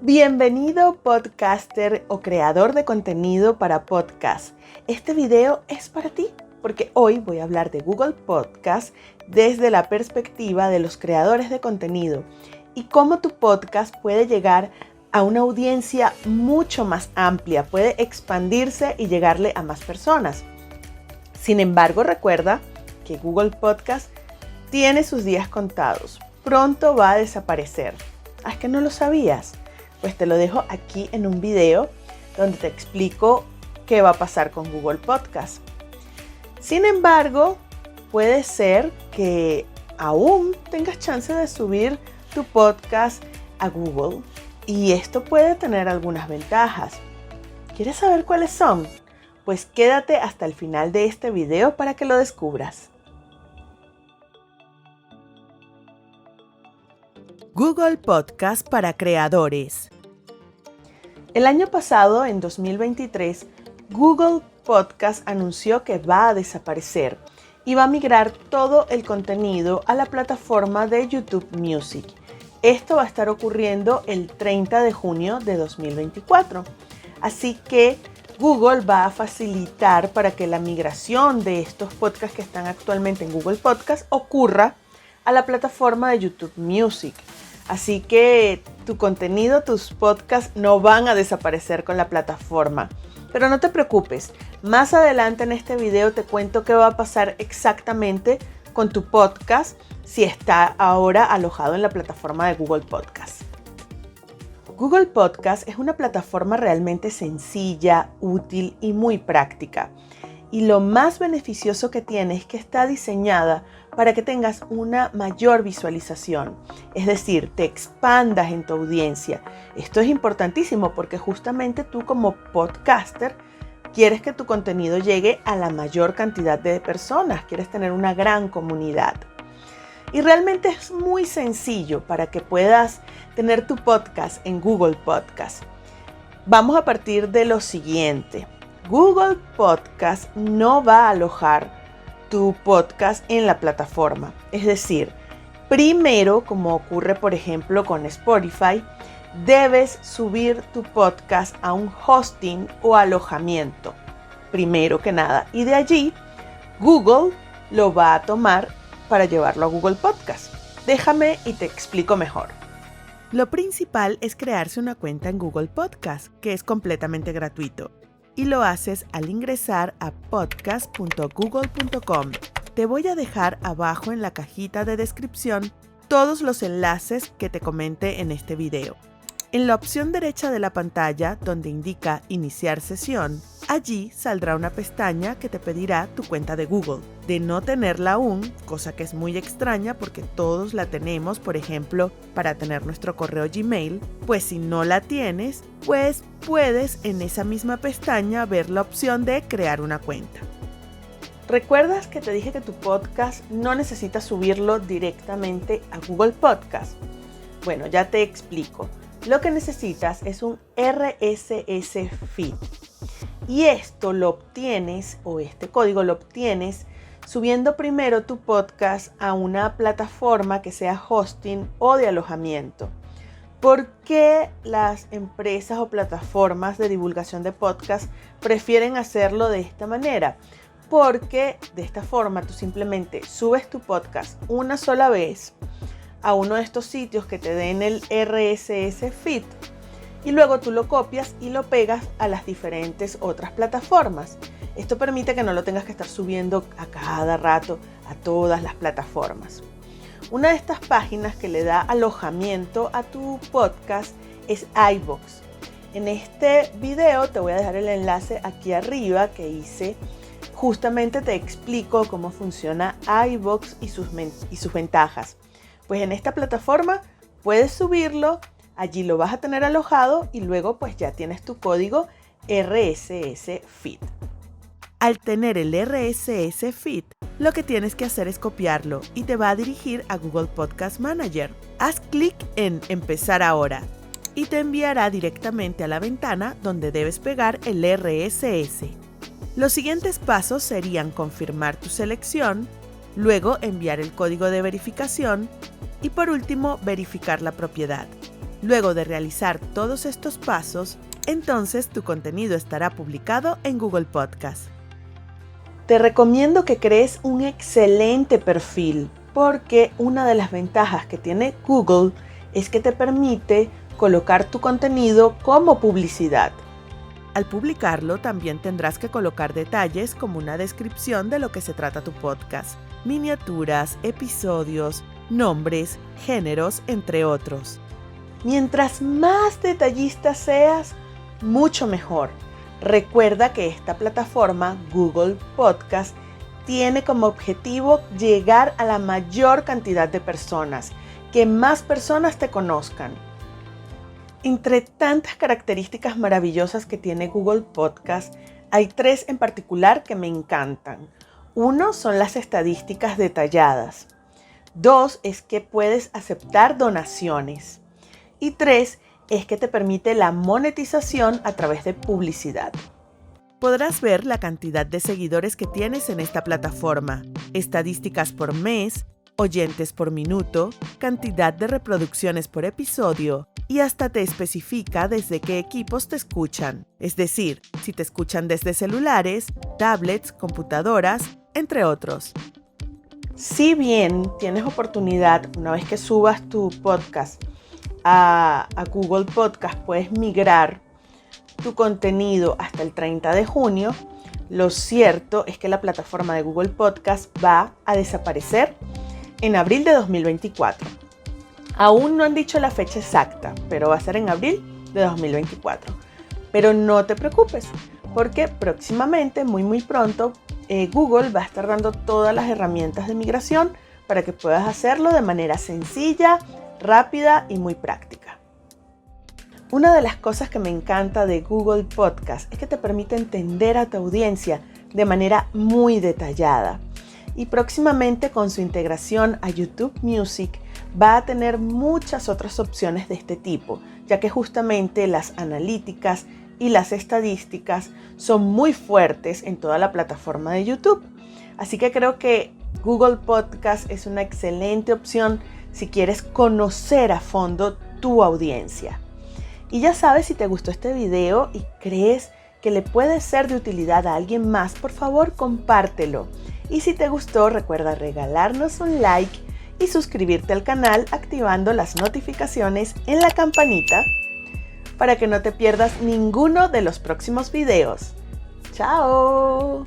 Bienvenido podcaster o creador de contenido para podcast. Este video es para ti porque hoy voy a hablar de Google Podcast desde la perspectiva de los creadores de contenido y cómo tu podcast puede llegar a una audiencia mucho más amplia, puede expandirse y llegarle a más personas. Sin embargo, recuerda que Google Podcast tiene sus días contados. Pronto va a desaparecer. ¿Es que no lo sabías? Pues te lo dejo aquí en un video donde te explico qué va a pasar con Google Podcast. Sin embargo, puede ser que aún tengas chance de subir tu podcast a Google y esto puede tener algunas ventajas. ¿Quieres saber cuáles son? Pues quédate hasta el final de este video para que lo descubras. Google Podcast para creadores. El año pasado, en 2023, Google Podcast anunció que va a desaparecer y va a migrar todo el contenido a la plataforma de YouTube Music. Esto va a estar ocurriendo el 30 de junio de 2024. Así que Google va a facilitar para que la migración de estos podcasts que están actualmente en Google Podcast ocurra a la plataforma de YouTube Music. Así que tu contenido, tus podcasts no van a desaparecer con la plataforma. Pero no te preocupes, más adelante en este video te cuento qué va a pasar exactamente con tu podcast si está ahora alojado en la plataforma de Google Podcast. Google Podcast es una plataforma realmente sencilla, útil y muy práctica. Y lo más beneficioso que tiene es que está diseñada para que tengas una mayor visualización, es decir, te expandas en tu audiencia. Esto es importantísimo porque justamente tú como podcaster quieres que tu contenido llegue a la mayor cantidad de personas, quieres tener una gran comunidad. Y realmente es muy sencillo para que puedas tener tu podcast en Google Podcast. Vamos a partir de lo siguiente. Google Podcast no va a alojar tu podcast en la plataforma. Es decir, primero, como ocurre por ejemplo con Spotify, debes subir tu podcast a un hosting o alojamiento, primero que nada. Y de allí, Google lo va a tomar para llevarlo a Google Podcast. Déjame y te explico mejor. Lo principal es crearse una cuenta en Google Podcast, que es completamente gratuito. Y lo haces al ingresar a podcast.google.com. Te voy a dejar abajo en la cajita de descripción todos los enlaces que te comenté en este video. En la opción derecha de la pantalla, donde indica Iniciar sesión, allí saldrá una pestaña que te pedirá tu cuenta de Google. De no tenerla aún, cosa que es muy extraña porque todos la tenemos, por ejemplo, para tener nuestro correo Gmail, pues si no la tienes, pues puedes en esa misma pestaña ver la opción de crear una cuenta. ¿Recuerdas que te dije que tu podcast no necesitas subirlo directamente a Google Podcast? Bueno, ya te explico. Lo que necesitas es un RSS feed. Y esto lo obtienes, o este código lo obtienes, subiendo primero tu podcast a una plataforma que sea hosting o de alojamiento. ¿Por qué las empresas o plataformas de divulgación de podcast prefieren hacerlo de esta manera? Porque de esta forma tú simplemente subes tu podcast una sola vez a uno de estos sitios que te den el RSS feed y luego tú lo copias y lo pegas a las diferentes otras plataformas. Esto permite que no lo tengas que estar subiendo a cada rato a todas las plataformas. Una de estas páginas que le da alojamiento a tu podcast es iVoox. En este video te voy a dejar el enlace aquí arriba que hice. Justamente te explico cómo funciona iVoox y sus ventajas. Pues en esta plataforma puedes subirlo, allí lo vas a tener alojado y luego pues ya tienes tu código RSS feed. Al tener el RSS feed, lo que tienes que hacer es copiarlo y te va a dirigir a Google Podcast Manager. Haz clic en Empezar ahora y te enviará directamente a la ventana donde debes pegar el RSS. Los siguientes pasos serían confirmar tu selección, luego enviar el código de verificación y por último verificar la propiedad. Luego de realizar todos estos pasos, entonces tu contenido estará publicado en Google Podcast. Te recomiendo que crees un excelente perfil, porque una de las ventajas que tiene Google es que te permite colocar tu contenido como publicidad. Al publicarlo, también tendrás que colocar detalles como una descripción de lo que se trata tu podcast, miniaturas, episodios, nombres, géneros, entre otros. Mientras más detallista seas, mucho mejor. Recuerda que esta plataforma, Google Podcast, tiene como objetivo llegar a la mayor cantidad de personas, que más personas te conozcan. Entre tantas características maravillosas que tiene Google Podcast, hay 3 en particular que me encantan. 1 son las estadísticas detalladas. 2 es que puedes aceptar donaciones. Y 3 es que te permite la monetización a través de publicidad. Podrás ver la cantidad de seguidores que tienes en esta plataforma, estadísticas por mes, oyentes por minuto, cantidad de reproducciones por episodio y hasta te especifica desde qué equipos te escuchan, es decir, si te escuchan desde celulares, tablets, computadoras, entre otros. Si bien tienes oportunidad, una vez que subas tu podcast a Google Podcast, puedes migrar tu contenido hasta el 30 de junio, lo cierto es que la plataforma de Google Podcast va a desaparecer en abril de 2024. Aún no han dicho la fecha exacta, pero va a ser en abril de 2024. Pero no te preocupes, porque próximamente, muy pronto, Google va a estar dando todas las herramientas de migración para que puedas hacerlo de manera sencilla, rápida y muy práctica. Una de las cosas que me encanta de Google Podcast es que te permite entender a tu audiencia de manera muy detallada. Y próximamente, con su integración a YouTube Music, va a tener muchas otras opciones de este tipo, ya que justamente las analíticas y las estadísticas son muy fuertes en toda la plataforma de YouTube. Así que creo que Google Podcast es una excelente opción si quieres conocer a fondo tu audiencia. Y ya sabes, si te gustó este video y crees que le puede ser de utilidad a alguien más, por favor compártelo. Y si te gustó, recuerda regalarnos un like y suscribirte al canal activando las notificaciones en la campanita para que no te pierdas ninguno de los próximos videos. ¡Chao!